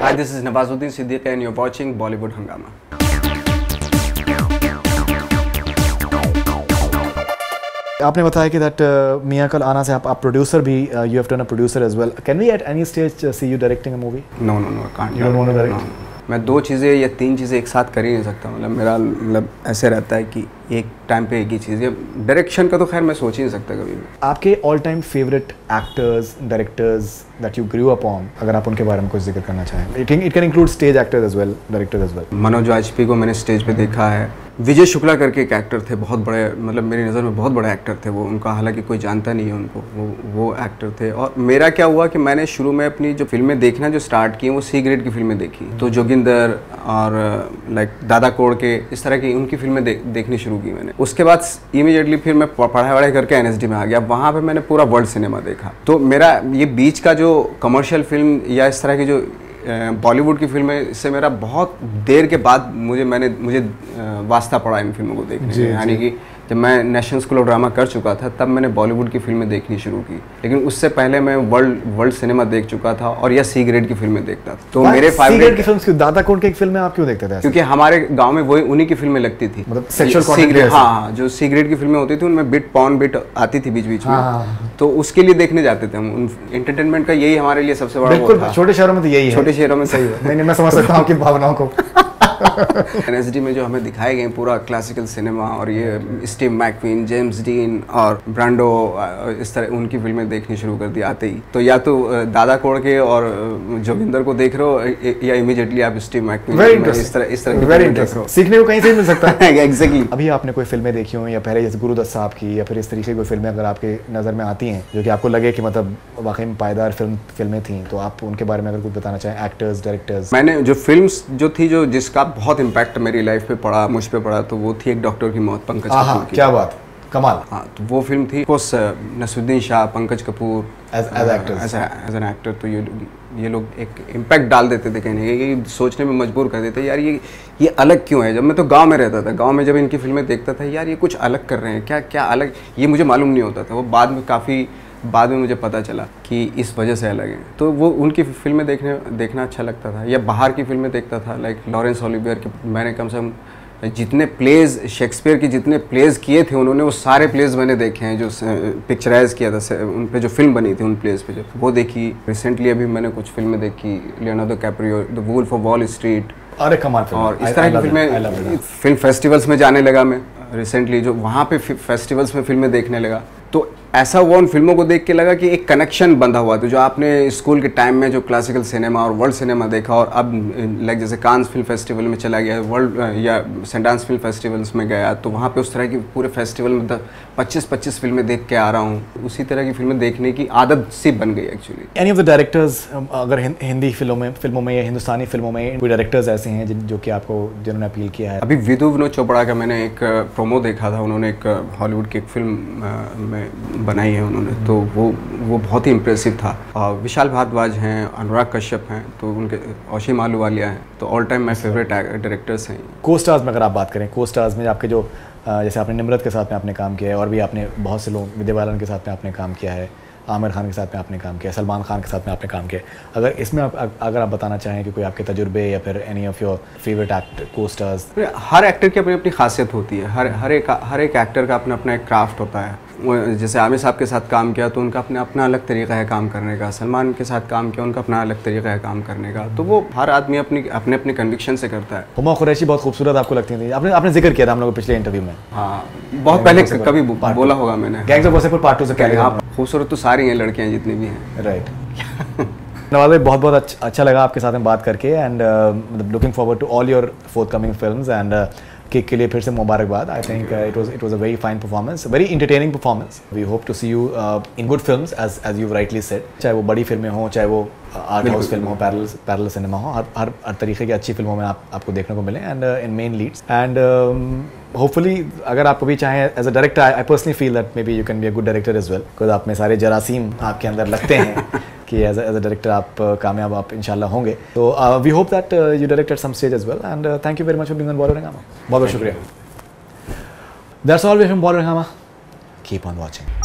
Hi, this is Nawazuddin Siddiqui and you're watching Bollywood Hungama. आपने बताया कि that मियां कल आना से आप प्रोड्यूसर भी you have turn a producer as well. Can we at any stage see you directing a movie? No, I can't. You don't want to direct? No. मैं 2 चीज़ें या 3 चीज़ें एक साथ कर ही नहीं सकता. मतलब मेरा ऐसे रहता है कि एक टाइम पे एक ही चीज़. डायरेक्शन का तो खैर मैं सोच ही नहीं सकता कभी भी. आपके all time favourite actors, directors that you grew upon, अगर आप उनके बारे में कुछ जिक्र करना चाहें. It can include stage actors as well, directors as well. Manoj Vajpayee को मैंने स्टेज पे देखा है. विजय शुक्ला करके एक एक्टर थे, बहुत बड़े, मतलब मेरी नज़र में बहुत बड़े एक्टर थे वो. उनका हालांकि कोई जानता नहीं है उनको, वो एक्टर थे. और मेरा क्या हुआ कि मैंने शुरू में अपनी जो फिल्में देखना जो स्टार्ट की वो सी ग्रेड की फिल्में देखी. तो जोगिंदर और लाइक दादा कोड़के, इस तरह की उनकी फिल्में देखनी शुरू की मैंने. उसके बाद इमीडिएटली फिर मैं पढ़ाई करके NSD में आ गया. वहाँ पे मैंने पूरा वर्ल्ड सिनेमा देखा. तो मेरा ये बीच का जो कमर्शियल फिल्म या इस तरह की जो बॉलीवुड की फिल्में से मेरा बहुत देर के बाद मुझे वास्ता पड़ा इन फिल्मों को देखने में. यानी कि जब मैं नेशनल स्कूल ऑफ ड्रामा कर चुका था तब मैंने बॉलीवुड की फिल्में देखनी शुरू की. लेकिन उससे पहले मैं वर्ल्ड सिनेमा देख चुका था और या सी ग्रेड की फिल्में देखता था. तो मेरे फेवरेट की फिल्म दादा कोड़ की एक फिल्म आप क्यों देखते थे? क्योंकि हमारे गांव में वही उन्हीं की फिल्में लगती थी. मतलब सेक्सुअल कंटेंट. हाँ, जो सी ग्रेड की फिल्में होती थी उनमें पॉर्न बिट आती थी बीच बीच में. तो उसके लिए देखने जाते थे हम. एंटरटेनमेंट का यही हमारे लिए सबसे बड़ा. बिल्कुल, छोटे शहरों में तो यही है. छोटे शहरों में सही है. नहीं, मैं समझ सकता हूँ आपकी भावनाओं को. NSD में जो हमें दिखाए गए पूरा क्लासिकल सिनेमा और ये स्टीव मैकक्वीन, जेम्स डीन और ब्रांडो, इस तरह उनकी फिल्में देखनी शुरू कर दी आते ही. तो या तो दादा कोड़के और जोगिंदर को देख रहे हो या इमीडिएटली आप स्टीव मैकक्वीन, इस तरह की फिल्में देख रहे हो. सीखने को कहीं से मिल सकता है. एग्जैक्टली. अभी आपने कोई फिल्में देखी हो या पहले जैसे गुरुदत्त साहब की या फिर इस तरीके की कोई फिल्में अगर आपके नज़र में आती हैं जो कि आपको लगे कि मतलब वाकई में पायदार फिल्में थी, तो आप उनके बारे में अगर कुछ बताना चाहें, एक्टर्स, डायरेक्टर्स. मैंने जो फिल्म्स जो थी जिसका बहुत इम्पैक्ट मेरी लाइफ पे पड़ा, मुझ पे पड़ा, तो वो थी एक डॉक्टर की मौत, पंकज कपूर की. क्या बात, कमाल. हाँ, तो वो फिल्म थी. Naseeruddin Shah, Pankaj Kapoor as an actor. तो ये लोग एक इम्पैक्ट डाल देते थे, कहने ये सोचने में मजबूर कर देते यार ये अलग क्यों है. जब मैं तो गांव में रहता था, गांव में जब इनकी फिल्में देखता था यार ये कुछ अलग कर रहे हैं, क्या अलग, ये मुझे मालूम नहीं होता था. वो बाद में मुझे पता चला कि इस वजह से अलग है. तो वो उनकी फिल्में देखना अच्छा लगता था. या बाहर की फिल्में देखता था, लाइक लॉरेंस ओलिवियर की. मैंने कम से कम जितने प्लेज, शेक्सपियर के जितने प्लेज किए थे उन्होंने, वो सारे प्लेज मैंने देखे हैं जो पिक्चराइज किया था. उन पे जो फिल्म बनी थी उन प्लेज पे, जो वो देखी. रिसेंटली अभी मैंने कुछ फिल्में देखी, Leonardo Caprio, The Wolf of Wall Street. अरे कमाल. और इस तरह की फिल्में. फिल्म फेस्टिवल्स में जाने लगा मैं रिसेंटली, जो वहाँ पे फेस्टिवल्स में फिल्में देखने लगा. तो ऐसा हुआ उन फिल्मों को देख के लगा कि एक कनेक्शन बंधा हुआ था. जो आपने स्कूल के टाइम में जो क्लासिकल सिनेमा और वर्ल्ड सिनेमा देखा, और अब लाइक जैसे कांस फिल्म फेस्टिवल में चला गया, वर्ल्ड या सेंडांस फिल्म फेस्टिवल्स में गया, तो वहाँ पे उस तरह की पूरे फेस्टिवल में 25 फिल्में देख के आ रहा हूँ. उसी तरह की फिल्में देखने की आदत सी बन गई actually. Any of the directors, अगर हिंदी फिल्मों में या हिंदुस्तानी फिल्मों में कोई डायरेक्टर्स ऐसे हैं जो कि आपको जिन्होंने अपील किया है? अभी विधु विनोद चोपड़ा का मैंने एक प्रोमो देखा था. उन्होंने एक हॉलीवुड की एक फिल्म में बनाई है उन्होंने, तो वो बहुत ही इम्प्रेसिव था. विशाल भारद्वाज हैं, अनुराग कश्यप हैं, तो उनके ऑशिम आलूवालिया हैं. तो all time my favourite directors हैं. को स्टार्स में अगर आप बात करें, को स्टार्स में आपके जो जैसे आपने निम्रत के साथ में आपने काम किया है, और भी आपने बहुत से लोग, विद्या बालन के साथ में आपने काम किया है, आमिर खान के साथ में आपने काम किया, सलमान खान के साथ में आपने काम किया. अगर इसमें अगर आप बताना चाहें कि कोई आपके तजुर्बे या फिर एनी ऑफ योर फेवरेट को स्टार्स. हर एक्टर की अपनी अपनी खासियत होती है. हर एक एक्टर का अपना अपना एक क्राफ्ट होता है. जैसे आमिर साहब के साथ काम किया तो उनका अपना अलग तरीका है काम करने का. सलमान के साथ काम किया, उनका अपना अलग तरीका है काम करने का. तो वो हर आदमी अपने कन्विक्शन से करता है. हुमा कुरैशी बहुत खूबसूरत आपको लगती थी. आपने जिक्र किया था हम लोग पिछले इंटरव्यू में. हाँ, बहुत पहले कभी बोला होगा मैंने. गैंग्स ऑफ वासेपुर पार्ट 2 से पहले. खूबसूरत तो सारी हैं लड़कियाँ जितनी भी हैं. राइट. नवाज भाई, बहुत अच्छा लगा आपके साथ में बात करके, and looking forward to all your forthcoming films. And Kick के लिए फिर से मुबारकबाद. I think it was a very fine performance, very entertaining performance. We hope to see you in good films as you rightly said. चाहे वो बड़ी फिल्में हों, चाहे वो आर्ट हाउस फिल्म हो, पैरेलल सिनेमा हो, हर तरीके की अच्छी फिल्मों में आपको देखने को मिले, and in main leads. And hopefully अगर आप कभी चाहें as a director, I personally feel that maybe you can be a good director as well, because आप में सारे जरासीम आपके अंदर लगते हैं कि एज अ डायरेक्टर आप कामयाब आप इंशाल्लाह होंगे. तो we hope that you direct at some stage as well, and thank you very much for being on Bollywood Hungama. बहुत बहुत शुक्रिया. That's all way from Bollywood Hungama. Keep on watching.